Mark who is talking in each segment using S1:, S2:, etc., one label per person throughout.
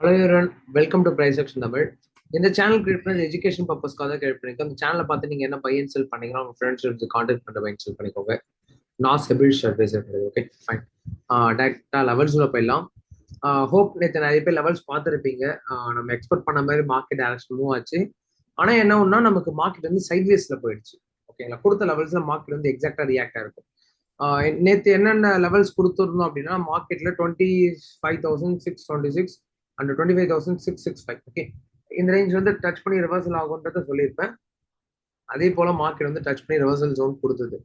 S1: Hello everyone, welcome to price section Tamil. இந்த channel create பண்ணி education பர்பஸ்க்காக தான் கிரியேட் பண்ணிருக்கோம். இந்த சேனலை பார்த்து நீங்க என்ன பை அண்ட் செல் பண்ணீங்கன்னா உங்க ஃப்ரெண்ட்ஸ் எடுத்து கான்டாக்ட் பண்ண பை அண்ட் செல் பண்ணிக்கோங்க. நான் செபில் அட்வைசர் கிடையாது. Okay fine. டேரக்டா லெவல்ஸ் உள்ள போயிடலாம். ஹோப் நேற்று நிறைய பேர் லெவல்ஸ் பார்த்துருப்பீங்க. நம்ம எக்ஸ்பெக்ட் பண்ண மாதிரி மார்க்கெட் டைரக்ஷன் மூவ் ஆச்சு. ஆனா என்ன ஒன்னா நமக்கு மார்க்கெட் வந்து சைட்வேஸ்ல போயிடுச்சு. ஓகேங்களா, கொடுத்த லெவல்ஸ்ல மார்க்கெட் வந்து எக்ஸாக்டா ரியாக்ட் ஆயிருக்கும். நேற்று என்னென்ன லெவல்ஸ் கொடுத்துருந்தோம் அப்படின்னா மார்க்கெட்ல 25,626 அண்ட் 25,665. ஓகே, இந்த ரேஞ்ச் வந்து டச் பண்ணி ரிவர்சல் ஆகுன்றத சொல்லியிருப்பேன். அதே போல மார்க்கெட் வந்து டச் பண்ணி ரிவர்சல் ஜோன் கொடுத்தது.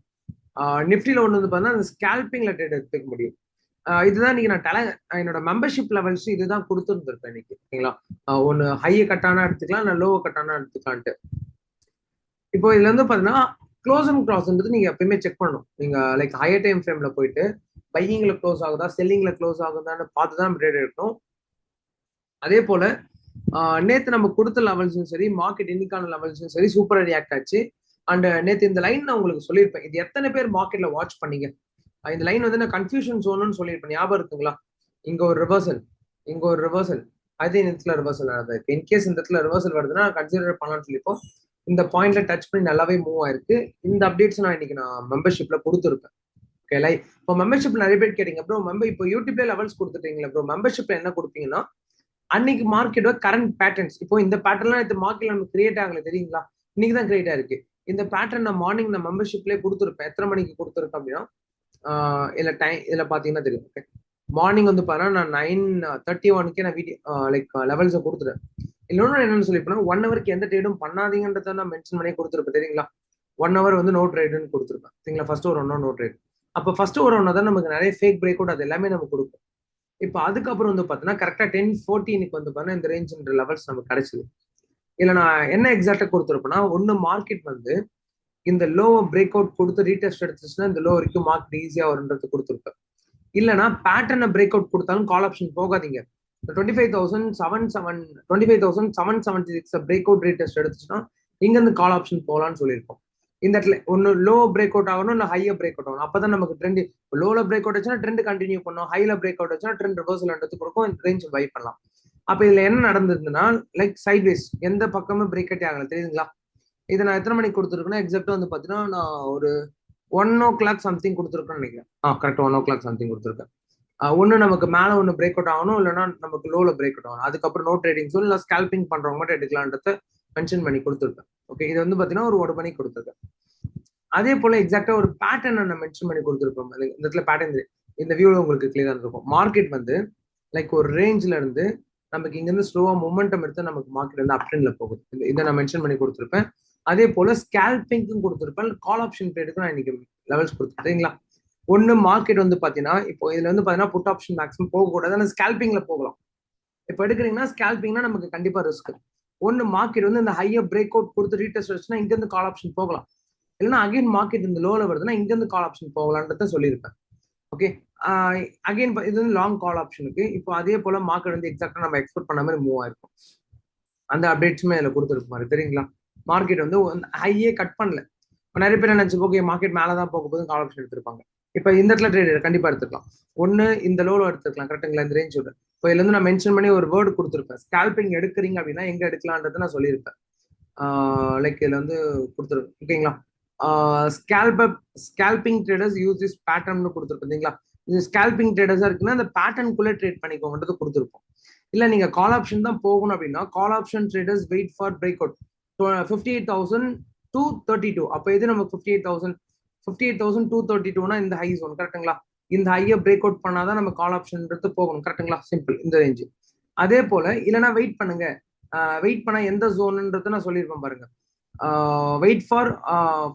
S1: நிஃப்டியில் ஒன்று வந்து பார்த்தீங்கன்னா அந்த ஸ்கேல்பிங்ல ட்ரேட் எடுத்துக்க முடியும். இதுதான் இன்னைக்கு நான் என்னோட மெம்பர்ஷிப் லெவல்ஸ் இதுதான் கொடுத்துருந்துருப்பேன் இன்னைக்கு. ஓகேங்களா, ஒன்று ஹையை கட்டானா எடுத்துக்கலாம், இல்லை லோவை கட்டானா எடுத்துக்கலான்ட்டு. இப்போ இதுல வந்து பாத்தீங்கன்னா க்ளோஸ் அண்ட் கிராஸ்ன்றது நீங்க எப்பயுமே செக் பண்ணணும். நீங்க லைக் ஹையர் டைம் ஃப்ரேம்ல போயிட்டு பையிங்ல க்ளோஸ் ஆகுதா செல்லிங்ல க்ளோஸ் ஆகுதான்னு பார்த்து தான் ட்ரேட் எடுக்கணும். அதே போல நேத்து நம்ம கொடுத்த லெவல்ஸும் சரி, மார்க்கெட் இன்னைக்கான லெவல்ஸும் சரி சூப்பரா ரியாக்ட் ஆச்சு. அண்ட் நேத்து இந்த லைன் நான் உங்களுக்கு சொல்லியிருப்பேன். இது எத்தனை பேர் மார்க்கெட்ல வாட்ச் பண்ணீங்க? இந்த லைன் வந்து நான் கன்ஃபியூஷன் ஜோன்னு சொல்லியிருப்பேன், ஞாபகம் இருக்குங்களா? இங்க ஒரு ரிவர்சல், இங்க ஒரு ரிவர்சல், அதே இடத்துல ரிவர்சல் நடந்திருக்கு. இன்கேஸ் இந்த இடத்துல ரிவர்சல் வருதுன்னா கன்சிடர் பண்ணலாம்னு சொல்லிப்போம். இந்த பாயிண்ட்ல டச் பண்ணி நல்லாவே மூவ் ஆயிருக்கு. இந்த அப்டேட்ஸ் நான் இன்னைக்கு மெம்பர்ஷிப்ல கொடுத்துருப்பேன். ஓகே, லைக் இப்போ மெம்பர்ஷிப் நிறைய பேர் கேட்டீங்க ப்ரோ, இப்போ யூடியூப்ல லெவல்ஸ் கொடுத்துட்டீங்களா ப்ரோ, மெம்பர்ஷிப்ல என்ன கொடுப்பீங்கன்னா அன்னைக்கு மார்க்கெட்டோட கரண்ட் பேட்டர்ன்ஸ். இப்போ இந்த பேட்டர்லாம் இந்த மார்க்கெட்ல நமக்கு கிரியேட் ஆகல தெரியுங்களா? இன்னைக்கு தான் கிரியேட் ஆயிருக்கு. இந்த பேட்டர்ன் நான் மார்னிங் நான் மெம்பர்ஷிப்லேயே கொடுத்துருப்பேன். எத்தனை மணிக்கு கொடுத்துருக்கேன் அப்படின்னா இதுல பாத்தீங்கன்னா தெரியும். ஓகே, மார்னிங் வந்து பாத்தீங்கன்னா நான் 9:31 நான் வீடியோ லைக் லெவல்ஸை கொடுத்துட்டேன். இன்னொன்று என்னன்னு சொல்லி போனா 1 ஹவருக்கு எந்த ட்ரேடும் பண்ணாதீங்கன்றத நான் மென்ஷன் பண்ணி கொடுத்துருப்பேன் தெரியுங்களா? 1 ஹவர் வந்து நோ ட்ரேடுன்னு கொடுத்துருப்பேன் சரிங்களா? ஃபர்ஸ்ட் ஒரு ஒன் நோ ட்ரேட். அப்போ ஃபர்ஸ்ட் ஒரு ஒன்னா தான் நமக்கு நிறைய ஃபேக் பிரேக் அவுட் அது எல்லாமே நம்ம கொடுப்போம். இப்போ அதுக்கப்புறம் வந்து பார்த்தீங்கன்னா கரெக்டா 10:14 வந்து பார்த்தீங்கன்னா இந்த ரேஞ்ச் லெவல்ஸ் நமக்கு கிடைச்சது. இல்ல நான் என்ன எக்ஸாக்டா கொடுத்துருப்பேன்னா, ஒன்னு மார்க்கெட் வந்து இந்த லோவை பிரேக் அவுட் கொடுத்து ரீடெஸ்ட் எடுத்துச்சுன்னா இந்த லோ வரைக்கும் மார்க்கெட் ஈஸியா வரும்ன்றது கொடுத்துருப்பேன். இல்லைன்னா பேட்டர்னை பிரேக் அவுட் கொடுத்தாலும் கால் ஆப்ஷன் போகாதீங்க. 25,776 பிரேக் அவுட் ரீடெஸ்ட் எடுத்துச்சுன்னா இங்கிருந்து கால் ஆப்ஷன் போகலான்னு சொல்லியிருக்கோம். இந்த இடத்துல ஒன்னு லோ பிரேக் அவுட் ஆகணும், இல்லை ஹையா பிரேக் அவுட் ஆகணும். அப்பதான் நமக்கு ட்ரெண்ட் லோல பிரேக் அவுட் ஆச்சுன்னா ட்ரெண்ட் கண்டினியூ பண்ணும், ஹைல பிரேக் அவுட் ஆச்சுன்னா ட்ரெண்ட் ரிவர்சல் எடுத்து கொடுக்கும், இந்த ரேஞ்ச் பை பண்ணலாம். அப்ப இதுல என்ன நடந்ததுன்னா லைக் சைட்வேஸ் எந்த பக்கமும் பிரேக் அவுட் ஆகல தெரியுதுங்களா? இதை நான் எத்தனை மணிக்கு கொடுத்துருக்கேன்னா எக்ஸாக்டா வந்து பாத்தீங்கன்னா நான் ஒரு 1 o'clock சம்திங் கொடுத்துருக்கேன்னு நினைக்கிறேன். கரெக்ட் 1 o'clock சம்திங் கொடுத்துருக்கேன். ஒன்னு நமக்கு மேல ஒன்னு பிரேக் அவுட் ஆகணும், இல்லைன்னா நமக்கு லோல பிரேக் அவுட் ஆகணும். அதுக்கப்புறம் நோ ட்ரேடிங் சொல்லி நான் ஸ்கேல்பிங் பண்றவங்க மட்டும் எடுக்கலான்றத மென்ஷன் பண்ணி கொடுத்துருக்கேன். ஓகே, இது வந்து பாத்தீங்கன்னா ஒரு 1 மணிக்கு கொடுத்துருக்கேன். அதே போல எக்ஸாக்டா ஒரு பேட்டர்ன் நான் மென்ஷன் பண்ணி கொடுத்துருப்போம். இந்த இடத்துல பேட்டர்ன் இந்த வியூல உங்களுக்கு கிளியரா இருக்கும். மார்க்கெட் வந்து லைக் ஒரு ரேஞ்ச்ல இருந்து நமக்கு இங்க இருந்து ஸ்லோவா மொமெண்டம் எடுத்து நமக்கு மார்க்கெட் வந்து அப் ட்ரெண்ட்ல போகுது. இதை நான் மென்ஷன் பண்ணி கொடுத்துருப்பேன். அதே போல ஸ்கேல்பிங்க்கும் கொடுத்துருப்பேன், கால் ஆப்ஷன் ட்ரேடுக்கும் நான் இன்னைக்கு லெவல்ஸ் கொடுத்துருக்கீங்களா? ஒன்னு மார்க்கெட் வந்து பாத்தீங்கன்னா இப்போ இதுல வந்து பாத்தீங்கன்னா புட் ஆப்ஷன் மேக்ஸிமம் போகக்கூடாது, ஆனால் ஸ்கேல்பிங்ல போகலாம். இப்போ எடுக்கிறீங்கன்னா ஸ்கேல்பிங்னா நமக்கு கண்டிப்பா ரிஸ்க். ஒன்னு மார்க்கெட் வந்து இந்த ஹையர் பிரேக் அவுட் கொடுத்து ரீடெஸ்ட் வச்சுன்னா இங்க இருந்து கால் ஆப்ஷன் போகலாம், இல்லைன்னா அகைன் மார்க்கெட் இந்த லோல வருதுன்னா இங்க இருந்து கால் ஆப்ஷன் போகலான்றத சொல்லியிருப்பேன். ஓகே, அகைன் இது வந்து லாங் கால் ஆப்ஷனுக்கு. இப்போ அதே போல மார்க்கெட் வந்து எக்ஸாக்டா நம்ம எக்ஸ்பெக்ட் பண்ண மாதிரி மூவ் ஆயிருக்கும். அந்த அப்டேட்ஸுமே இதுல கொடுத்துருக்கு மாதிரி தெரியுங்களா? மார்க்கெட் வந்து ஹையே கட் பண்ணல. நிறைய பேர் நினைச்சு ஓகே மார்க்கெட் மேலதான் போக போது கால் ஆப்ஷன் எடுத்திருப்பாங்க. இப்ப இந்த இடத்துல ட்ரேட் கண்டிப்பா எடுத்துக்கலாம். ஒன்னு இந்த லோல எடுத்துக்கலாம் கரெக்டுங்களா? இந்த ரேஞ்சோட இப்போ இதுல இருந்து நான் மென்ஷன் பண்ணி ஒரு வேர்டு கொடுத்துருப்பேன். ஸ்கேல்பிங் எடுக்கிறீங்க அப்படின்னா எங்க எடுக்கலான்றதை நான் சொல்லியிருப்பேன். லைக் இதுல வந்து கொடுத்துருக்கு ஓகேங்களா? Scalping traders use this pattern கொடுத்துருப்பீங்களா? இது ஸ்கேல்பிங் ட்ரேடர்ஸா இருக்குன்னா அந்த பேட்டர்னுக்குள்ள ட்ரேட் பண்ணிக்கோங்கன்றது கொடுத்துருப்போம். இல்ல நீங்க கால் ஆப்ஷன் தான் போகணும் அப்படின்னா call option traders wait for break out 58,232. அப்ப இது நம்ம 58,232 இந்த ஹை ஜோன் கரெக்டுங்களா? இந்த ஹையை பிரேக் அவுட் பண்ணாதான் நம்ம கால் ஆப்ஷன் போகணும் கரெக்டுங்களா? சிம்பிள் இந்த ரேஞ்சு. அதே போல இல்லைன்னா வெயிட் பண்ணுங்க. வெயிட் பண்ண எந்த ஜோன்ன்றத நான் சொல்லியிருப்பேன் பாருங்க. Wait for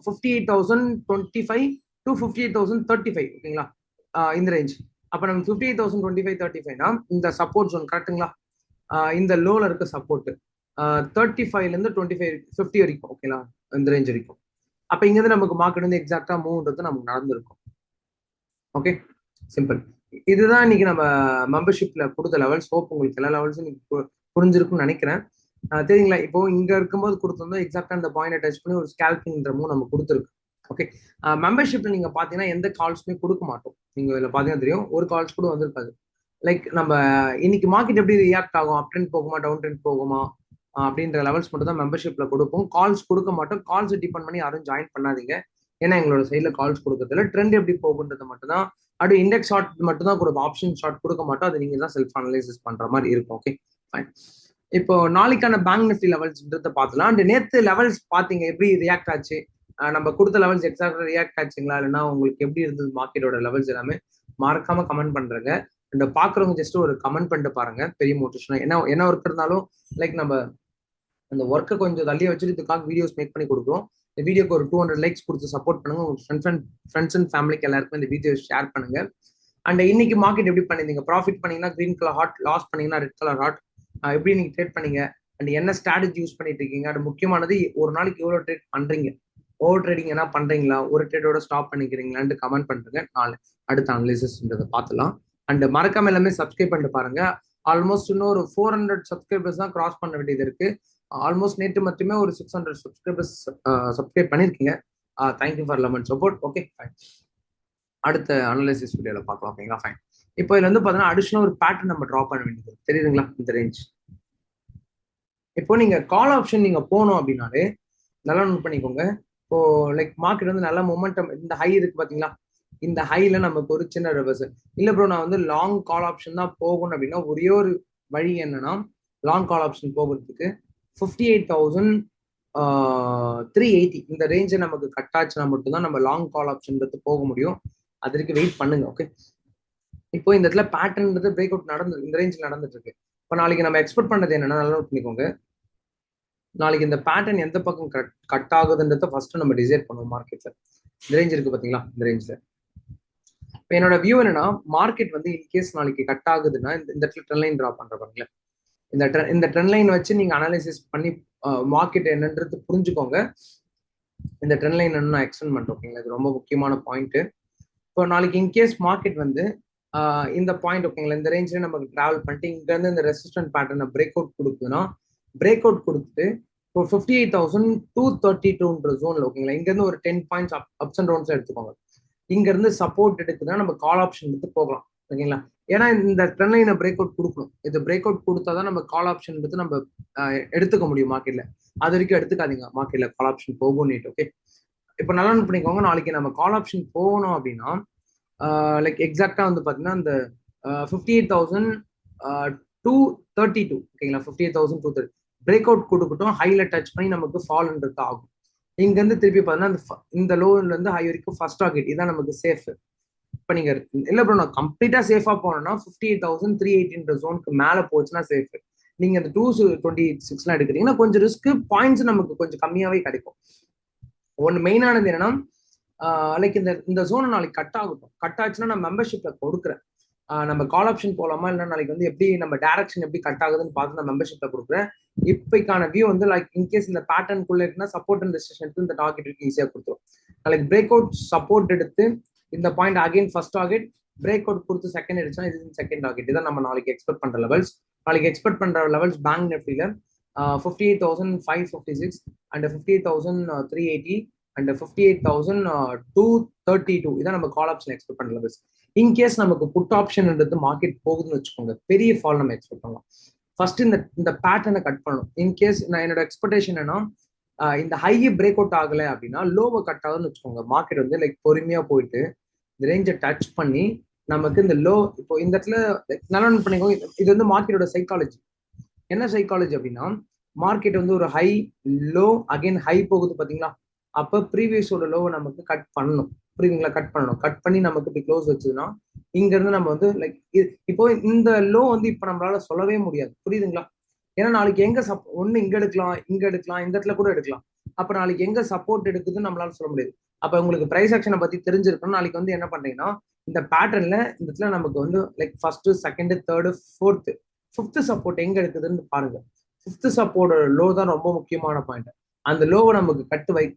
S1: 58,025 to 58,035. ஓகேங்களா? இந்த ரேஞ்ச். அப்ப நம்ம 58,025-35னா இந்த சப்போர்ட் ஜோன் கரெக்டுங்களா? இந்த லோல இருக்க சப்போர்ட் 35ல இருந்து 50 வரைக்கும். ஓகேங்களா? இந்த ரேஞ்ச் வரைக்கும். அப்ப இங்க இருந்து நமக்கு மார்க்கெட் வந்து எக்ஸாக்டா மூவ்ன்றது நமக்கு நடந்திருக்கும். Okay, simple. இதுதான் இன்னைக்கு நம்ம மெம்பர்ஷிப்ல கொடுத்த லெவல்ஸ். ஹோப் உங்களுக்கு எல்லா லெவல்ஸும் புரிஞ்சிருக்கும்னு நினைக்கிறேன். தெரியுங்களா? இப்போ இங்க இருக்கும்போது கொடுத்திருந்தோம் எக்ஸாக்டா இந்த பாயிண்ட் டச் பண்ணி ஒரு ஸ்கேல்பிங்ன்ற மூவ் நம்ம கொடுத்துருக்கு. ஓகே, மெம்பர்ஷிப்ல நீங்க பாத்தீங்கன்னா எந்த கால்ஸுமே கொடுக்க மாட்டோம். நீங்க இதுல பாத்தீங்கன்னா தெரியும் ஒரு கால்ஸ் கூட வந்திருக்காது. லைக் நம்ம இன்னைக்கு மார்க்கெட் எப்படி ரியாக்ட் ஆகும், அப் ட்ரெண்ட் போகுமா டவுன் ட்ரெண்ட் போகுமா அப்படின்ற லெவல்ஸ் மட்டும் தான் மெம்பர்ஷிப்ல கொடுப்போம். கால்ஸ் கொடுக்க மாட்டோம். கால்ஸ் டிபெண்ட் பண்ணி யாரும் ஜாயின் பண்ணாதீங்க. ஏன்னா எங்களோட சைட்ல கால்ஸ் கொடுக்கறதுல ட்ரெண்ட் எப்படி போகுன்றது மட்டும் தான். அப்படி இண்டெக்ஸ் ஷார்ட் மட்டும் தான் கொடுப்போம். ஆப்ஷன் ஷார்ட் கொடுக்க மாட்டோம். அது நீங்க தான் செல்ஃப் அனலைசிஸ் பண்ற மாதிரி இருக்கும். Okay fine. இப்போ நாளைக்கான பேங்க் நிஃப்டி லெவல்ஸ்ன்றத பார்த்துலாம். அண்ட் நேத்து லெவல்ஸ் பாத்தீங்க எப்படி ரியாக்ட் ஆச்சு, நம்ம கொடுத்த லெவல்ஸ் எக்ஸாக்டா ரியாக்ட் ஆச்சுங்களா, இல்லைன்னா உங்களுக்கு எப்படி இருந்தது மார்க்கெட்டோட லெவல்ஸ் எல்லாமே மறக்காம கமெண்ட் பண்றேங்க. அண்ட் பாக்குறவங்க ஜஸ்ட் ஒரு கமெண்ட் பண்ணிட்டு பாருங்க, பெரிய மோட்டிவேஷன். என்ன ஒர்க் இருந்தாலும் லைக் நம்ம அந்த ஒர்க்கை கொஞ்சம் தள்ளி வச்சுட்டு இதுக்காக வீடியோஸ் மேக் பண்ணி கொடுக்குறோம். இந்த வீடியோக்கு ஒரு 200 லைக்ஸ் கொடுத்து சப்போர்ட் பண்ணுங்க. உங்க ஃப்ரெண்ட்ஸ் அண்ட் ஃபேமிலிக்கு எல்லாருக்கும் இந்த வீடியோ ஷேர் பண்ணுங்க. அண்ட் இன்னைக்கு மார்க்கெட் எப்படி பண்ணிருந்தீங்க, ப்ராஃபிட் பண்ணீங்கன்னா கிரீன் கலர் ஹாட், லாஸ் பண்ணீங்கன்னா ரெட் கலர் ஹாட், எப்படி நீங்க ட்ரேட் பண்ணீங்க அண்ட் என்ன ஸ்ட்ராட்டஜி யூஸ் பண்ணிட்டு இருக்கீங்க. அது முக்கியமானது, ஒரு நாளைக்கு எவ்வளவு ட்ரேட் பண்றீங்க, ஓவர் ட்ரேடிங் என்ன பண்றீங்களா, ஒரு ட்ரேடோட ஸ்டாப் பண்ணிக்கிறீங்களான்னு கமெண்ட் பண்றேங்க. நாலு அடுத்த அனலிசிஸ்ன்றதை பார்த்துலாம். அண்ட் மறக்காம எல்லாமே சப்ஸ்கிரைப் பண்ணிட்டு பாருங்க. ஆல்மோஸ்ட் இன்னும் ஒரு 400 சப்ஸ்கிரைபர்ஸ் தான் கிராஸ் பண்ண வேண்டியது இருக்கு. ஆல்மோஸ்ட் நேற்று மட்டுமே ஒரு 600 சப்ஸ்கிரைபர்ஸ் சப்ஸ்கிரைப் பண்ணிருக்கீங்க. Thank you for eleven support. Okay fine. அடுத்த அனலிசிஸ் வீடியோல பார்க்கலாம். ஓகேங்களா ஃபைன். இப்போ இதுல வந்து பாத்தீங்கன்னா அடிஷனல் ஒரு பேட்டர்ன் நம்ம ட்ரா பண்ண வேண்டியது தெரியுதுங்களா, இந்த ரேஞ்ச். இப்போ நீங்க கால் ஆப்ஷன் நீங்க போனோம் அப்படின்னாலே நல்லா நோட் பண்ணிக்கோங்க. இப்போ லைக் மார்க்கெட் வந்து நல்ல மொமெண்டம், இந்த ஹை இருக்கு பாத்தீங்களா, இந்த ஹைல நமக்கு ஒரு சின்ன ரிவர்சல் இல்ல ப்ரோ, நான் வந்து லாங் கால் ஆப்ஷன் தான் போகணும் அப்படின்னா ஒரே ஒரு வழி என்னன்னா, லாங் கால் ஆப்ஷன் போகிறதுக்கு 58,380 இந்த ரேஞ்சை நமக்கு கட் ஆச்சுன்னா மட்டும்தான் நம்ம லாங் கால் ஆப்ஷன் போக முடியும். அதற்கு வெயிட் பண்ணுங்க. ஓகே, இப்போ இந்த இடத்துல பேட்டர்ன்றது பிரேக் அவுட் நடந்து இந்த ரேஞ்சில் நடந்துட்டு இருக்கு. இப்போ நாளைக்கு நம்ம எக்ஸ்பெக்ட் பண்ணது என்னன்னா, நல்லா நோட் பண்ணிக்கோங்க. நாளைக்கு இந்த பேட்டர்ன் எந்த பக்கம் கட் ஆகுதுன்றத ஃபர்ஸ்ட் நம்ம டிசைட் பண்ணுவோம். மார்க்கெட்ல இந்த ரேஞ்ச் இருக்கு பாத்தீங்களா, இந்த ரேஞ்ச்ல இப்போ என்னோட வியூ என்னன்னா, மார்க்கெட் வந்து இன்கேஸ் நாளைக்கு கட் ஆகுதுன்னா இந்த இடத்துல ட்ரெண்ட் லைன் ட்ரா பண்ற பாருங்களேன். இந்த ட்ரெண்ட் லைன் வச்சு நீங்க அனாலிசிஸ் பண்ணி மார்க்கெட் என்னன்றது புரிஞ்சுக்கோங்க. இந்த ட்ரெண்ட் லைன் என்ன நான் எக்ஸ்டெண்ட் பண்றேன். ஓகேங்களா, இது ரொம்ப முக்கியமான பாயிண்ட். இப்போ நாளைக்கு இன்கேஸ் மார்க்கெட் வந்து இந்த பாயிண்ட் ஓகேங்களா, இந்த ரேஞ்சில் நமக்கு டிராவல் பண்ணிட்டு இங்க இருந்து இந்த ரெசிஸ்டன்ட் பேட்டர்னை பிரேக் அவுட் கொடுக்குதுன்னா, பிரேக் அவுட் கொடுத்துட்டு இப்போ 58,232 ஜோன்ல ஓகேங்களா, இங்க இருந்து ஒரு 10 பாயிண்ட்ஸ் அப்ஸ் அண்ட் டவுன்ஸ் எடுத்துக்கோங்க. இங்க இருந்து சப்போர்ட் எடுக்குதுன்னா நம்ம கால் ஆப்ஷன் எடுத்து போகலாம். ஓகேங்களா, ஏன்னா இந்த ட்ரெண்ட் லைனை பிரேக் அவுட் கொடுக்கணும். இது பிரேக் அவுட் கொடுத்தாதான் நம்ம கால் ஆப்ஷன் எடுத்து நம்ம எடுத்துக்க முடியும் மார்க்கெட்ல. அது வரைக்கும் எடுத்துக்காதீங்க மார்க்கெட்ல கால் ஆப்ஷன் போகும் நீட். ஓகே, இப்போ நல்லா நோட் பண்ணிக்கோங்க. நாளைக்கு நம்ம கால் ஆப்ஷன் போகணும் அப்படின்னா லைக் எக்ஸாக்டா வந்து பாத்தீங்கன்னா இந்த 58,232 ஓகேங்களா, 58,230 பிரேக் அவுட் கொடுக்கட்டும், ஹைல டச் பண்ணி நமக்கு ஃபால்ன்றது ஆகும். இங்க இருந்து திருப்பி பார்த்தீங்கன்னா இந்த லோன்ல இருந்து ஹை வரைக்கும் ஃபர்ஸ்ட் டார்கெட் இதான் நமக்கு சேஃப். இப்போ நீங்க இல்ல ப்ரோ நான் கம்ப்ளீட்டா சேஃபா போனோம்னா 58,380 ஜோனுக்கு மேல போச்சுன்னா சேஃப். நீங்க இந்த 226 எடுக்கிறீங்கன்னா கொஞ்சம் ரிஸ்க், பாயிண்ட்ஸ் நமக்கு கொஞ்சம் கம்மியாவே கிடைக்கும். ஒன்னு மெயினானது என்னன்னா, லைக் இந்த ஜோனை நாளைக்கு கட் ஆகட்டும். கட் ஆச்சுன்னா நான் மெம்பர்ஷிப்ல கொடுக்குறேன். நம்ம கால் ஆப்ஷன் போலாமா, இல்லை நாளைக்கு வந்து எப்படி நம்ம டைரக்ஷன் எப்படி கட் ஆகுதுன்னு பார்த்து நான் மெம்பர்ஷிப்ல கொடுக்குறேன். இப்போக்கான வியூ வந்து லைக் இன்கேஸ் இந்த பேட்டர்னுக்குள்ள இருக்குன்னா சப்போர்ட் அண்ட் ரெசிஸ்டன்ஸ் எடுத்து இந்த டார்கெட் ஈஸியாக கொடுத்துரும். நாளைக்கு பிரேக் அவுட் சப்போர்ட் எடுத்து இந்த point again first target break out கொடுத்து செகண்ட் எடுத்துனா இது செகண்ட் டார்கெட். இதான் நம்ம நாளைக்கு எக்ஸ்பெக்ட் பண்ற லெவல்ஸ். நாளைக்கு எக்ஸ்பெக்ட் பண்ற லெவல்ஸ் பேங்க் நிஃப்டில 58,556 அண்ட் 58,380 அண்ட் 58,232 இதான் நம்ம கால் ஆப்ஷன் எக்ஸ்பெக்ட் பண்ற லெவல்ஸ். இன்கேஸ் நமக்கு புட் ஆப்ஷன் மார்க்கெட் போகுதுன்னு வச்சுக்கோங்க, பெரிய ஃபால் நம்ம எக்ஸ்பெக்ட் பண்ணலாம். ஃபர்ஸ்ட் இந்த பேட்டர்னை கட் பண்ணணும். இன்கேஸ் நான் என்னோட எக்ஸ்பெக்டேஷன் என்ன, இந்த ஹை பிரேக் அவுட் ஆகலை அப்படின்னா லோவை கட் ஆகுதுன்னு வச்சுக்கோங்க, மார்க்கெட் வந்து லைக் பொறுமையா போயிட்டு இந்த ரேஞ்சை டச் பண்ணி நமக்கு இந்த லோ இப்போ இந்த இடத்துல நல்லா பண்ணிக்கோங்க. இது வந்து மார்க்கெட்டோட சைக்காலஜி. என்ன சைக்காலஜி அப்படின்னா, மார்க்கெட் வந்து ஒரு ஹை லோ அகைன் ஹை போகுது பாத்தீங்களா, அப்ப ப்ரீவியஸோட லோவை நமக்கு கட் பண்ணணும். புரியுதுங்களா, கட் பண்ணணும். கட் பண்ணி நமக்கு இப்படி க்ளோஸ் வச்சதுன்னா இங்க இருந்து நம்ம வந்து லைக் இப்போ இந்த லோ வந்து இப்ப நம்மளால சொல்லவே முடியாது. புரியுதுங்களா, ஏன்னா நாளைக்கு எங்க ஒண்ணு இங்க எடுக்கலாம், இங்க எடுக்கலாம், இந்த இடத்துல கூட எடுக்கலாம். அப்ப நாளைக்கு எங்க சப்போர்ட் எடுக்குதுன்னு நம்மளால சொல்ல முடியாது. அப்ப உங்களுக்கு பிரைஸ் ஆக்ஷனை பத்தி தெரிஞ்சிருக்கணும். நாளைக்கு வந்து என்ன பண்றீங்கன்னா, இந்த பேட்டர்ன்ல இந்த இடத்துல நமக்கு வந்து like first second third fourth fifth support எங்க எடுக்குதுன்னு பாருங்க. ஃபிஃப்த் சப்போர்ட்டோட லோ தான் ரொம்ப முக்கியமான பாயிண்ட். அந்த லோவை நமக்கு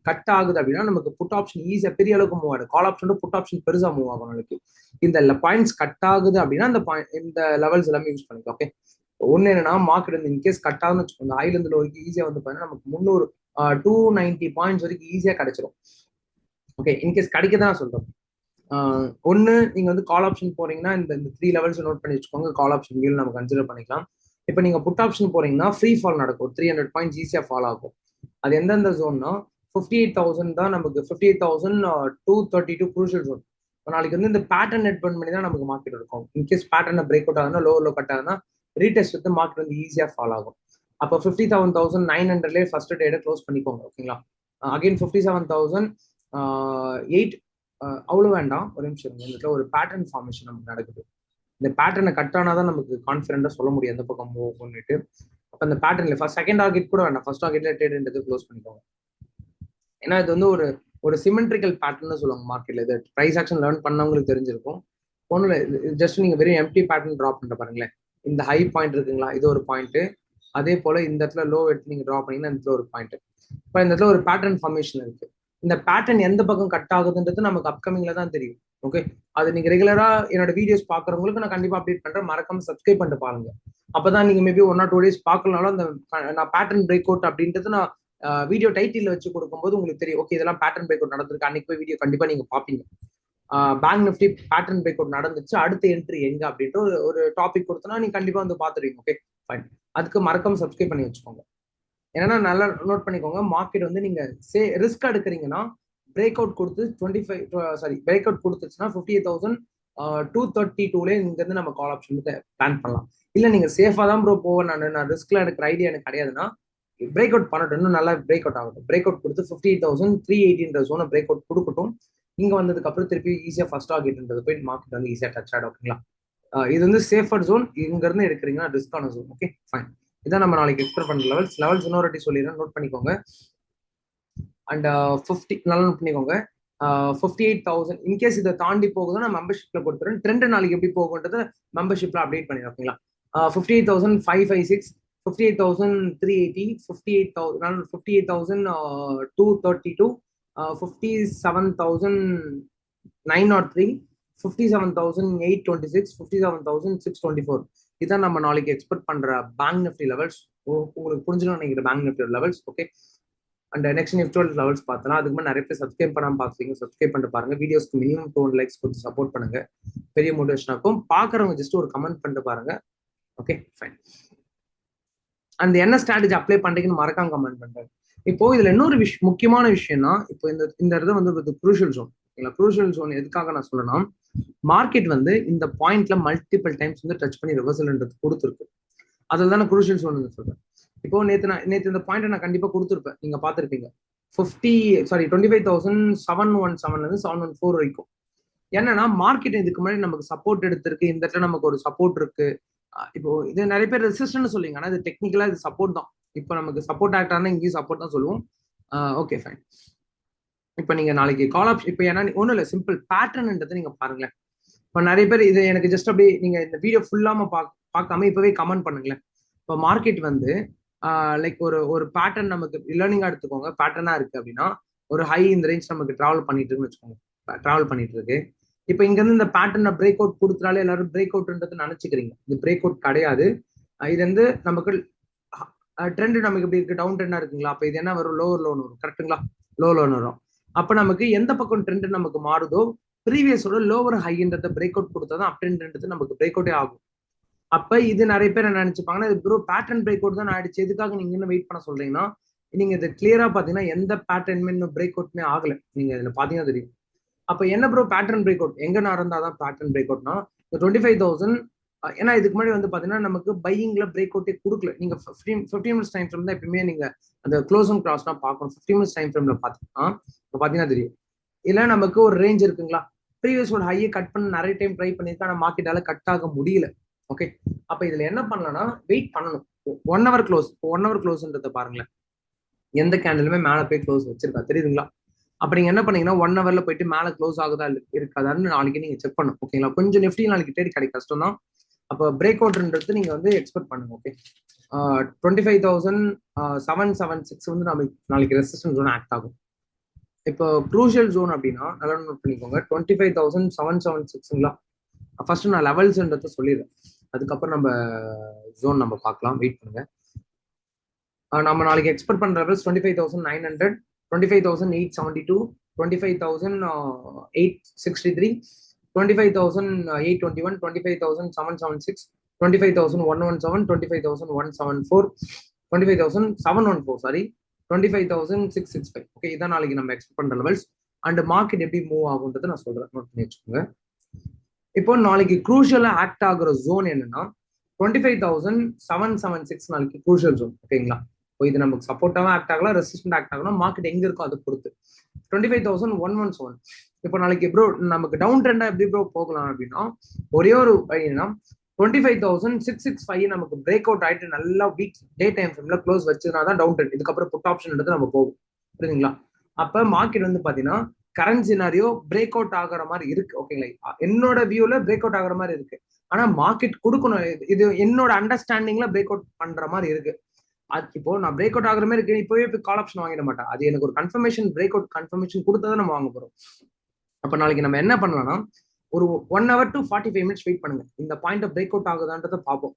S1: கட் ஆகுது அப்படின்னா நமக்கு புட் ஆப்ஷன் ஈஸியா பெரிய அளவுக்கு மூவ் ஆகும். கால் ஆப்ஷன் புட் ஆப்ஷன் பெருசா மூவ் ஆகும். நாளைக்கு இந்த பாயிண்ட்ஸ் கட் ஆகுது அப்படின்னா இந்த லெவல்ஸ் எல்லாமே யூஸ் பண்ணிக்கலாம். ஓகே, ஒன்னு என்னன்னா மார்க்கெட் வந்து இன்கேஸ் கட் ஆகுதுன்னு வச்சுக்கோங்க, ஹைல இருந்து வரைக்கும் ஈஸியா வந்து பாத்தீங்கன்னா நமக்கு 290 பாயிண்ட்ஸ் வரைக்கும் ஈஸியா கிடைச்சிரும். ஓகே, இன்கேஸ் கிடைக்கதான் சொல்றோம். ஒன்று நீங்கள் வந்து கால் ஆப்ஷன் போறீங்கன்னா இந்த 3 லெவல்ஸ் நோட் பண்ணி வச்சுக்கோங்க. கால் ஆப்ஷன் வியூவில் நம்ம கன்சிடர் பண்ணிக்கலாம். இப்போ நீங்கள் புட் ஆப்ஷன் போறீங்கன்னா ஃப்ரீ ஃபால் நடக்கும். 300 பாயிண்ட்ஸ் ஈஸியாக ஃபால் ஆகும். அது எந்தெந்த ஜோன்னா 58,000 தான் நமக்கு. 58,232 குரூஷியல் ஜோன். நாளைக்கு வந்து இந்த பேட்டர்ன் நெட் பண்ணி தான் நமக்கு மார்க்கெட் இருக்கும். இன்கேஸ் பேட்டர்னை பிரேக் அவுட் ஆகுதுன்னா லோ கட் ஆகுதுன்னா ரீடெஸ்ட் வந்து மார்க்கெட் வந்து ஈஸியாக ஃபால் ஆகும். அப்போ 57,900லேயே ஃபர்ஸ்ட் டேட்டை க்ளோஸ் பண்ணிக்கோங்க. ஓகேங்களா? அகைன் 57,008 அவ்வளோ வேண்டாம். ஒரு நிமிஷம் இந்த இடத்துல ஒரு பேட்டர்ன் ஃபார்மேஷன் நமக்கு நடக்குது. இந்த பேட்டர்னை கட் ஆனாதான் நமக்கு கான்ஃபிடென்ட்டா சொல்ல முடியும் எந்த பக்கம் மூவ் பண்ணிட்டு. அப்போ அந்த பேட்டர்ல ஃபர்ஸ்ட் செகண்ட் டார்கெட் கூட வேண்டாம், ஃபர்ஸ்ட் டார்கெட்ல ட்ரேட்ன்றது க்ளோஸ் பண்ணிக்கோங்க. ஏன்னா இது வந்து ஒரு ஒரு சிமெட்ரிக்கல் பேட்டர்ன் சொல்லுவாங்க மார்க்கெட்ல. இது ப்ரைஸ் ஆக்ஷன் லேர்ன் பண்ணவங்களுக்கு தெரிஞ்சிருக்கும். ஒன்றும் இல்லை, ஜஸ்ட் நீங்க வெறும் எம்டி பேட்டர்ன் ட்ராப் பண்ணிட்டு பாருங்களேன். இந்த ஹை பாயிண்ட் இருக்குங்களா, இது ஒரு பாயிண்ட். அதே போல இந்த இடத்துல லோ எடுத்து நீங்க ட்ரா பண்ணீங்கன்னா இந்த இடத்துல ஒரு பாயிண்ட். இப்போ இந்த இடத்துல ஒரு பேட்டர்ன் ஃபார்மேஷன் இருக்கு. இந்த பேட்டர்ன் எந்த பக்கம் கட் ஆகுதுன்றது நமக்கு அப்கமிங்ல தான் தெரியும். ஓகே, அது நீங்க ரெகுலரா என்னோட வீடியோஸ் பாக்குறவங்களுக்கு நான் கண்டிப்பா அப்டேட் பண்றேன். மறக்காம சப்ஸ்கிரைப் பண்ணிட்டு பாருங்க. அப்பதான் நீங்க மேபி 1 or 2 days பார்க்கலனாலும் அந்த நான் பேட்டர்ன் பிரேக் அவுட் அப்படின்றது நான் வீடியோ டைட்டில் வச்சு கொடுக்கும்போது உங்களுக்கு தெரியும். ஓகே, இதெல்லாம் பேட்டர்ன் பிரேக் அவுட் நடந்திருக்கு, அன்னைக்கு போய் வீடியோ கண்டிப்பா நீங்க பாப்பீங்க. Bank Nifty pattern break out நடந்துச்சு, அடுத்த என்ட்ரி எங்க அப்படின்ட்டு ஒரு டாபிக் கொடுத்தனா நீங்க கண்டிப்பா வந்து பாத்துருவீங்க. Okay fine. அதுக்கு மறக்காம சப்ஸ்கிரைப் பண்ணி வச்சுக்கோங்க. ஏன்னா நல்லா நோட் பண்ணிக்கோங்க, மார்க்கெட் வந்து நீங்க ரிஸ்க் எடுக்கிறீங்கன்னா பிரேக் அவுட் கொடுத்து 25 பிரேக் அவுட் கொடுத்துச்சுன்னா 58,232 இங்க இருந்து நம்ம கால் ஆப்ஷன் பிளான் பண்ணலாம். இல்ல நீங்க சேஃபா தான் ப்ரோ போவேன், நான் ரிஸ்க்ல எடுக்கிற ஐடியா எனக்கு கிடையாதுன்னா பிரேக் அவுட் பண்ணட்டும், இன்னும் நல்லா பிரேக் அவுட் ஆகட்டும். பிரேக் அவுட் கொடுத்து 58,380 ஜோனை பிரேக் அவுட் கொடுக்கட்டும். இங்க வந்ததுக்கு அப்புறம் திருப்பி ஈஸியா ஃபர்ஸ்ட் டார்கெட்ன்றது போய் மார்க்கெட் வந்து ஈஸியா டச் ஆகிடும். ஓகேங்களா? இது வந்து சேஃபர் ஜோன். இங்க இருந்து எடுக்கிறீங்கன்னா ரிஸ்கான ஜோன். Okay fine. இதான் நம்ம நாளைக்கு எக்ஸ்பெக்ட் பண்ற லெவல்ஸ் இன்னொரு வாட்டி சொல்லிடுறேன், நோட் பண்ணிக்கோங்க. அண்ட் 50 நல்லா நோட் பண்ணிக்கோங்க. 58,000 இன்கேஸ் இதை தாண்டி போகுதுன்னா மெம்பர்ஷிப்ல கொடுத்துறேன். ட்ரெண்ட் நாளைக்கு எப்படி போகுன்றது மெம்பர்ஷிப்ல அப்டேட் பண்ணிடுறேன். ஓகேங்களா? 58,556, 58,380, 58,232, 57,903, 57,826, 57,624. இதான் நம்ம நாளைக்கு எக்ஸ்பெக்ட் பண்ற பேங்க் நிஃப்டி லெவல்ஸ். உங்களுக்கு புரிஞ்சுன்னு நினைக்கிற bank Nifty levels. Okay, and next Nifty levels பார்த்தலாம். அதுக்கு மேலே நிறைய பேர் சப்ஸ்கிரைப் பண்ணாமல் பார்க்குறீங்க, சப்ஸ்கிரைப் பண்ணிட்டு பாருங்க. வீடியோஸ்க்கு மினிமம் 200 லைக்ஸ் கொடுத்து சப்போர்ட் பண்ணுங்க, பெரிய மோட்டிவேஷன் ஆகும். பார்க்குறவங்க ஜஸ்ட் ஒரு கமெண்ட் பண்ணிட்டு பாருங்க. Okay fine. அந்த என்ன ஸ்ட்ராட்டஜி அப்ளை பண்றீங்கன்னு மறக்காம கமெண்ட் பண்றாங்க. இப்போ இதுல இன்னொரு முக்கியமான விஷயம்னா, இப்போ இந்த இடத்துல வந்து குரூஷியல் ஜோன். குரூஷியல் ஜோன் எதுக்காக நான் சொல்லணும்னா, மார்க்கெட் வந்து இந்த பாயிண்ட்ல மல்டிபிள் டைம்ஸ் வந்து டச் பண்ணி ரிவர்சல்ன்றது கொடுத்துருக்கு. அதில் தானே குரூஷியல் ஜோன் சொல்றேன். இப்போ நேற்று இந்த பாயிண்ட் நான் கண்டிப்பா கொடுத்துருப்பேன், நீங்க பார்த்துருப்பீங்க. 25,717 714 வரைக்கும். என்னன்னா மார்க்கெட் இதுக்கு முன்னாடி நமக்கு சப்போர்ட் எடுத்திருக்கு. இந்த இடத்துல நமக்கு ஒரு சப்போர்ட் இருக்கு. இப்போ இது நிறைய பேர் ரெசிஸ்டன்ஸ் சொல்லுங்க, ஆனா இது டெக்னிக்கலா இது சப்போர்ட் தான். இப்போ நமக்கு சப்போர்ட் ஆக்டானா இங்கேயும் சப்போர்ட் தான் சொல்லுவோம். Okay fine. இப்போ நீங்க நாளைக்கு கால் ஆப்ஷன் இப்போ ஏன்னா ஒன்றும் இல்லை, சிம்பிள் பேட்டர்ன்ன்றதை நீங்க பாருங்களேன். இப்போ நிறைய பேர் இது எனக்கு ஜஸ்ட் அப்படியே நீங்க இந்த வீடியோ ஃபுல்லாம பார்க்காம இப்பவே கமெண்ட் பண்ணுங்களேன். இப்போ மார்க்கெட் வந்து லைக் ஒரு பேட்டர்ன் நமக்கு லேர்னிங்கா எடுத்துக்கோங்க. பேட்டர்னா இருக்கு அப்படின்னா ஒரு ஹை இந்த ரேஞ்ச் நமக்கு டிராவல் பண்ணிட்டு இருக்குன்னு வச்சுக்கோங்க. டிராவல் பண்ணிட்டு இருக்கு. இப்போ இங்க இருந்து இந்த பேட்டர்னை பிரேக் அவுட் கொடுத்தாலே எல்லாரும் பிரேக் அவுட்ன்றது நினைச்சுக்கிறீங்க. இது பிரேக் அவுட் கிடையாது. இது வந்து நமக்கு ட்ரெண்ட் நமக்கு இப்படி இருக்கு, டவுன் ட்ரெண்டா இருக்குங்களா? அப்போ இது என்ன வரும்? லோவர் லோன் வரும். கரெக்டுங்களா? லோன் வரும். அப்போ நமக்கு எந்த பக்கம் ட்ரெண்ட் நமக்கு மாறுதோ ப்ரீவியஸோட லோவர் ஹைன்றத பிரேக் அவுட் கொடுத்தாதான் அப் ட்ரெண்ட்ன்றது நமக்கு பிரேக் அவுட்டே ஆகும். அப்ப இது நிறைய பேர் என்ன நினைச்சுப்பாங்கன்னா, இது ப்ரோ பேட்டர்ன் பிரேக் அவுட் தான் ஆயிடுச்சு, எதுக்காக நீங்க இன்னும் வெயிட் பண்ண சொல்றீங்கன்னா, நீங்க இது கிளியரா பாத்தீங்கன்னா எந்த பேட்டர்னுமே இன்னும் பிரேக் அவுட்மே ஆகல. நீங்க இதுல பாத்தீங்கன்னா தெரியும். அப்ப என்ன ப்ரோ பேட்டர்ன் பிரேக் அவுட் எங்க நடந்தாதான் பேட்டர்ன் பிரேக் அவுட்னா 25,000. ஏன்னா இதுக்கு முன்னாடி வந்து பாத்தீங்கன்னா நமக்கு பையிங்ல பிரேக் அவுட்டே கொடுக்கல. நீங்க 15 மினிட்ஸ் டைம் ஃப்ரேம் தான் எப்பயுமே நீங்க அந்த க்ளோசிங் கிராஸ்னா பார்க்கணும். 15 மினிட்ஸ் டைம் ஃப்ரேம்ல பாத்தீங்கன்னா தெரியும். இல்ல நமக்கு ஒரு ரேஞ்ச் இருக்குங்களா, ப்ரீவியஸோட ஹையை கட் பண்ண நிறைய டைம் ட்ரை பண்ணிருக்கா, ஆனா மார்க்கெட்டால கட் ஆக முடியல. ஓகே, அப்ப இதுல என்ன பண்ணலாம்னா வெயிட் பண்ணணும். 1 hour க்ளோஸ். 1 hour க்ளோஸ்ன்றத பாருங்களேன். எந்த கேண்டலுமே மேல போய் க்ளோஸ் வச்சிருக்கா தெரியுதுங்களா? அப்ப நீங்க என்ன பண்ணீங்கன்னா 1 hourல போயிட்டு மேல க்ளோஸ் ஆகுதா இருக்காதான்னு நாளைக்கு நீங்க செக் பண்ணும். ஓகேங்களா? கொஞ்சம் நிஃப்டி நாளைக்கு தேடி கிடைக்க கஷ்டம் தான். அப்ப பிரேக் அவுட்ன்றது நீங்க வந்து எக்ஸ்பெக்ட் பண்ணுங்க. ஓகே, 25,776 வந்து நாளைக்கு ரெசிஸ்டன்ஸ் ஜோன் ஆக்ட் ஆகும். இப்போ க்ரூஷியல் ஜோன் அப்படின்னா நல்லா நோட் பண்ணிக்கோங்க. 25,776ங்களா? ஃபர்ஸ்ட் நான் லெவல்ஸ்ன்றத சொல்லிடுறேன், அதுக்கப்புறம் நம்ம ஜோன் நம்ம பார்க்கலாம். வெயிட் பண்ணுங்க. நம்ம நாளைக்கு எக்ஸ்பெக்ட் பண்ற லெவல்ஸ் 25,900, 25,872, 25,863, 25,821, 25,776, 25,117, 25,174, 25,714, சாரி, 25,665. ஓகே, இதான் நாளைக்கு நம்ம எக்ஸ்பெக்ட் பண்ற லெவல்ஸ். அண்ட் மார்க்கெட் எப்படி மூவ் ஆகுன்றதை நான் சொல்றேன், நோட் பண்ணி வச்சுக்கோங்க. இப்போ நாளைக்கு குரூஷியலா ஆக்ட் ஆகுற ஜோன் என்னன்னா 25,776 நாளைக்கு குரூஷியல் ஜோன். ஓகேங்களா? இது நமக்கு சப்போர்ட்டாவும் ஆக்ட் ஆகலாம், ரெசிஸ்டன்ட் ஆக்ட் ஆகலாம், மார்க்கெட் எங்க இருக்கோ அதை பொறுத்து. 25,117. இப்போ நாளைக்கு ப்ரோ நமக்கு டவுன் ட்ரெண்டா எப்படி ப்ரோ போகலாம் அப்படின்னா, ஒரே ஒரு வழினா 25,665 நமக்கு பிரேக் அவுட் ஆயிட்டு நல்லா வீக் டே டைம் ஃப்ரேம்ல க்ளோஸ் வச்சதுனா தான் டவுன் ட்ரெண்ட். இதுக்கப்புறம் புட் ஆப்ஷன் எடுத்து நம்ம போகும். புரியுதுங்களா? அப்ப மார்க்கெட் வந்து பாத்தீங்கன்னா கரண்ட் சினாரியோ பிரேக் அவுட் ஆகிற மாதிரி இருக்கு. ஓகேங்களா? என்னோட வியூல பிரேக் அவுட் ஆகிற மாதிரி இருக்கு. ஆனா மார்க்கெட் கொடுக்கணும், இது என்னோட அண்டர்ஸ்டாண்டிங்ல பிரேக் அவுட் பண்ற மாதிரி இருக்கு. இப்போ நான் பிரேக் அவுட் ஆகிற மாதிரி இருக்கு, இப்பவே கால் ஆப்ஷன் வாங்கிட மாட்டேன். அது எனக்கு ஒரு கன்ஃபர்மேஷன், பிரேக் அவுட் கன்ஃபர்மேஷன் கொடுத்தா நம்ம வாங்க போறோம். அப்ப நாளைக்கு நம்ம என்ன பண்ணலாம்னா, ஒரு 1 hour to 45 minutes வெயிட் பண்ணுங்க. இந்த பாயிண்ட் பிரேக் அவுட் ஆகுதான்றதை பார்ப்போம்.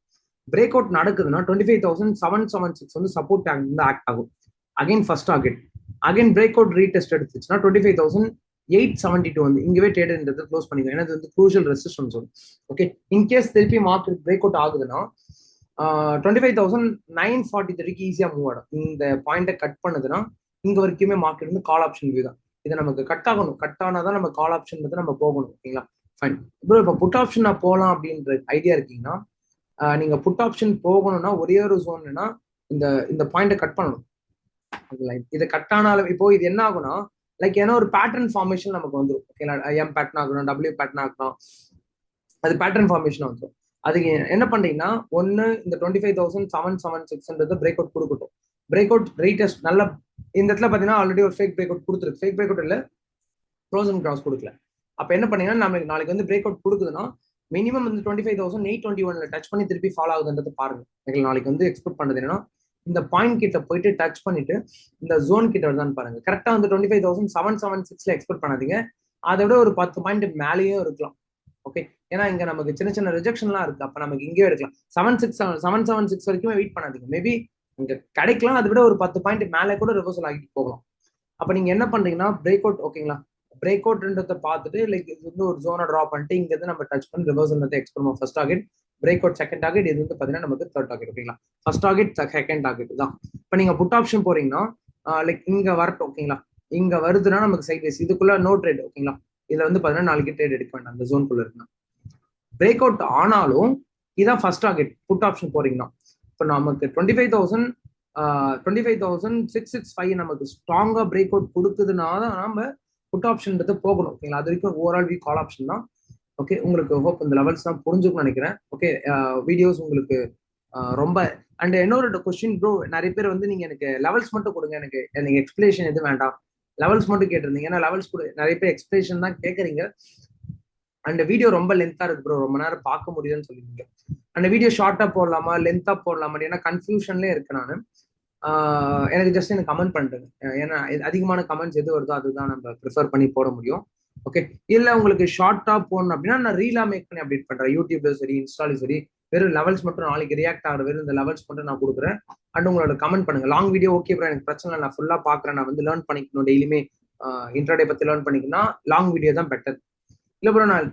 S1: பிரேக் அவுட் நடக்குதுன்னா 25,776 வந்து சப்போர்ட் ஆக்ட் ஆகும். Again first target, again break out retest எடுத்துச்சுன்னா 25,872 வந்து இங்கவே ட்ரேட் க்ளோஸ் பண்ணிக்கோ. ஏன்னா இது வந்து க்ரூஷியல் ரெசிஸ்டன்ஸ் வரும். ஓகே, இன்கேஸ் திருப்பி மார்க்கெட் பிரேக் அவுட் ஆகுதுன்னா 25,943க்கு ஈஸியா மூவ் ஆகும். இந்த பாயிண்ட்டை கட் பண்ணுதுன்னா இங்க வரைக்குமே மார்க்கெட் வந்து கால் ஆப்ஷன் வியூ தான். இதை நமக்கு கட் ஆகணும், கட் ஆனாதான் நம்ம கால் ஆப்ஷன் வந்து நம்ம போகணும். ஓகேங்களா? Fine bro. இப்போ புட் ஆப்ஷன் நான் போகலாம் அப்படின்ற ஐடியா இருக்கீங்கன்னா, நீங்க புட் ஆப்ஷன் போகணும்னா ஒரே ஒரு ஜோன்னா இந்த இந்த பாயிண்ட்டை கட் பண்ணணும். இதை கட் ஆனாலும் இப்போ இது என்ன ஆகும்னா, லைக் ஏன்னா ஒரு பேட்டர்ன் ஃபார்மேஷன் நமக்கு வந்துடும். ஓகேங்களா? எம் பேட்டர்ன் ஆகணும், டபிள்யூ பேட்டர்ன் ஆகணும், அது பேட்டர்ன் ஃபார்மேஷன் வந்துடும். அதுக்கு என்ன பண்றீங்கன்னா, ஒன்னு இந்த 25,776 பிரேக் அவுட் கொடுக்கட்டும். பிரேக் அவுட் ரீடெஸ்ட் நல்ல இந்த இடத்துல பாத்தீங்கன்னா ஆல்ரெடி ஒரு ஃபேக் பிரேக் அவுட் கொடுத்துருக்கு. ஃபேக் பிரேக் அவுட் இல்ல, ப்ரோசன் கிராஸ் கொடுக்கல. அப்ப என்ன பண்ணீங்கன்னா, நம்ம நாளைக்கு வந்து பிரேக் அவுட் கொடுக்குதுன்னா மினிமம் வந்து 25,821 டச் பண்ணி திருப்பி ஃபாலோ ஆகுதுன்றது பாருங்க. எங்களுக்கு நாளைக்கு வந்து எக்ஸ்பெக்ட் பண்ணது என்னன்னா, இந்த பாயிண்ட் கிட்ட போயிட்டு டச் பண்ணிட்டு இந்த ஜோன் கிட்ட வருதான்னு பாருங்க. கரெக்டா வந்து 25,776 எக்ஸ்பெக்ட் பண்ணாதீங்க. அதை விட ஒரு 10 பாயிண்ட் மேலேயும் இருக்கலாம். ஓகே, ஏன்னா இங்க நமக்கு சின்ன சின்ன ரிஜெக்ஷன்லாம் இருக்கு. அப்ப நமக்கு இங்கேயே எடுக்கலாம். 776 வரைக்குமே வெயிட் பண்ணாதீங்க. மேபி இங்க கிடைக்கலாம், அதை விட ஒரு 10 பாயிண்ட் மேலே கூட ரிவர்சல் ஆகிட்டு போகலாம். அப்ப நீங்க என்ன பண்றீங்கன்னா, பிரேக் அவுட், ஓகேங்களா, பிரேக் அவுட்ன்றதை பார்த்துட்டு லைக் இது வந்து ஒரு ஜோனை ட்ரா பண்ணிட்டு இங்க இருந்து நம்ம டச் பண்ணி ரிவர்சல் எக்ஸ்பெக்ட் பண்ணுவோம். First target, break out second target, இது வந்து பாத்தீங்கன்னா நமக்கு தேர்ட் டார்கெட். ஓகேங்களா? ஃபர்ஸ்ட் டார்கெட் செகண்ட் டார்கெட் தான். இப்ப நீங்க புட் ஆப்ஷன் போறீங்கன்னா லைக் இங்க வரட்டும். ஓகேங்களா? இங்க வருதுன்னா நமக்கு சைட் வைஸ் இதுக்குள்ள நோ ட்ரேட். ஓகேங்களா? இதுல வந்து பாத்தீங்கன்னா நாளைக்கு ட்ரேட் எடுக்க வேண்டாம். அந்த ஜோனுக்குள்ள இருக்குன்னா பிரேக் அவுட் ஆனாலும் இதான் ஃபர்ஸ்ட் டார்கெட். புட் ஆப்ஷன் போறீங்கன்னா இப்போ நமக்கு 25,665 நமக்கு ஸ்ட்ராங்கா பிரேக் அவுட் கொடுக்குதுன்னா தான் நம்ம புட் ஆப்ஷன் போகணும். ஓகேங்களா? அது வரைக்கும் ஓவரால் வீக் கால் ஆப்ஷன் தான். ஓகே, உங்களுக்கு ஹோப் இந்த லெவல்ஸ் தான் புரிஞ்சுக்கணும்னு நினைக்கிறேன். ஓகே, வீடியோஸ் உங்களுக்கு ரொம்ப அண்ட் இன்னொரு கொஸ்டின் ப்ரோ, நிறைய பேர் வந்து நீங்க எனக்கு லெவல்ஸ் மட்டும் கொடுங்க, எனக்கு எக்ஸ்பிளேஷன் எதுவும் வேண்டாம், லெவல்ஸ் மட்டும் கேட்டிருந்தீங்க. ஏன்னா லெவல்ஸ் கூட நிறைய பேர் எக்ஸ்பிளேஷன் தான் கேட்குறீங்க. அந்த வீடியோ ரொம்ப லென்த்தா இருக்கு ப்ரோ, ரொம்ப நேரம் பார்க்க முடியுதுன்னு சொல்லிருக்கீங்க. அந்த வீடியோ ஷார்ட்டா போடலாமா லென்த்தா போடலாமா, ஏன்னா கன்ஃபியூஷன்லேயே இருக்கு நான். எனக்கு ஜஸ்ட் எனக்கு கமெண்ட் பண்ணுறேன். ஏன்னா அதிகமான கமெண்ட்ஸ் எது வருதோ அதுதான் நம்ம ப்ரிஃபர் பண்ணி போட முடியும். ஓகே, இல்லை உங்களுக்கு ஷார்ட்டா போடணும் அப்படின்னா நான் ரீலா மேக் பண்ணி அப்டேட் பண்றேன். யூடியூப்ல சரி, இன்ஸ்டாலும் சரி, வெறும் லெவல்ஸ் மட்டும் நாளைக்கு ரியாக்ட் ஆகிற வெறும் இந்த லெவல்ஸ் மட்டும் நான் கொடுக்குறேன். அண்ட் உங்களோட கமெண்ட் பண்ணுங்க. லாங் வீடியோ ஓகே ப்ரோ, எனக்கு பிரச்சனை இல்லை, நான் ஃபுல்லா பாக்குறேன், நான் வந்து லேர்ன் பண்ணிக்கணும், டெய்லியுமே இன்ட்ராடே பத்தி லேர்ன் பண்ணிக்கணும்னா லாங் வீடியோ தான் பெட்டர். இல்ல ப்ரோ, நான்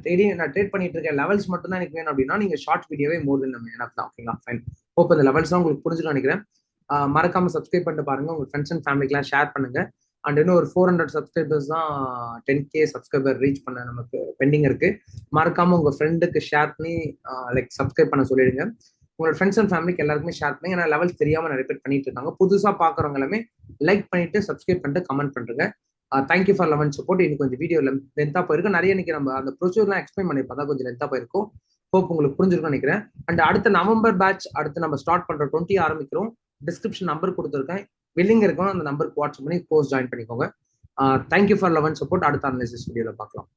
S1: ட்ரேட் பண்ணிட்டு இருக்கேன், லெவல்ஸ் மட்டும் தான் எனக்கு வேணும் அப்படின்னா நீங்க ஷார்ட் வீடியோவே மோர் தென் நம்ம எனஃப் தான். ஓகேங்களா? ஃபைன். ஹோப் இந்த லெவல்ஸ் தான் உங்களுக்கு புரிஞ்சுன்னு நினைக்கிறேன். மறக்காம சப்ஸ்கிரைப் பண்ணிட்டு பாருங்க, உங்க ஃப்ரெண்ட்ஸ் அண்ட் ஃபேமிலிக்கெல்லாம் ஷேர் பண்ணுங்க. அண்ட் இன்னும் ஒரு 400 சப்ஸ்கிரைபர்ஸ் தான் 10K சப்ஸ்கிரைபர் ரீச் பண்ண நமக்கு பெண்டிங் இருக்கு. மறக்காம உங்க ஃப்ரெண்டுக்கு ஷேர் பண்ணி லைக் சப்ஸ்கிரைப் பண்ண சொல்லிடுங்க. உங்களோட ஃப்ரெண்ட்ஸ் அண்ட் ஃபேமிலிக்கு எல்லாருக்குமே ஷேர் பண்ணுங்க. ஏன்னா லெவல்ஸ் தெரியாம நிறைய பேர் பண்ணிட்டு இருக்காங்க. புதுசா பாக்குறவங்க எல்லாமே லைக் பண்ணிட்டு சப்ஸ்கிரைப் பண்ணிட்டு கமெண்ட் பண்ணுங்க. Thank you for love and support. இன்னும் கொஞ்சம் வீடியோ லென்த்தா போயிருக்கும். நிறைய இன்னைக்கு நம்ம அந்த ப்ரொசீஜர்லாம் எக்ஸ்பிளைன் பண்ணிருப்போம், தான் கொஞ்சம் லென்த்தா போயிருக்கும். ஹோப் உங்களுக்கு புரிஞ்சிருக்கும்னு நினைக்கிறேன். அண்ட் அடுத்த நவம்பர் பேட்ச் அடுத்து நம்ம ஸ்டார்ட் பண்ற 20 ஆரம்பிக்கிறோம். டிஸ்கிரிப்ஷன் நம்பர் கொடுத்துருக்கேன், வில்லிங் இருக்கும், அந்த நம்பருக்கு வாட்ஸ்அப் பண்ணி கோர்ஸ் ஜாயின் பண்ணிக்கோங்க. Thank you for love and support. அடுத்த அனாலிசிஸ் வீடியோல பார்க்கலாம்.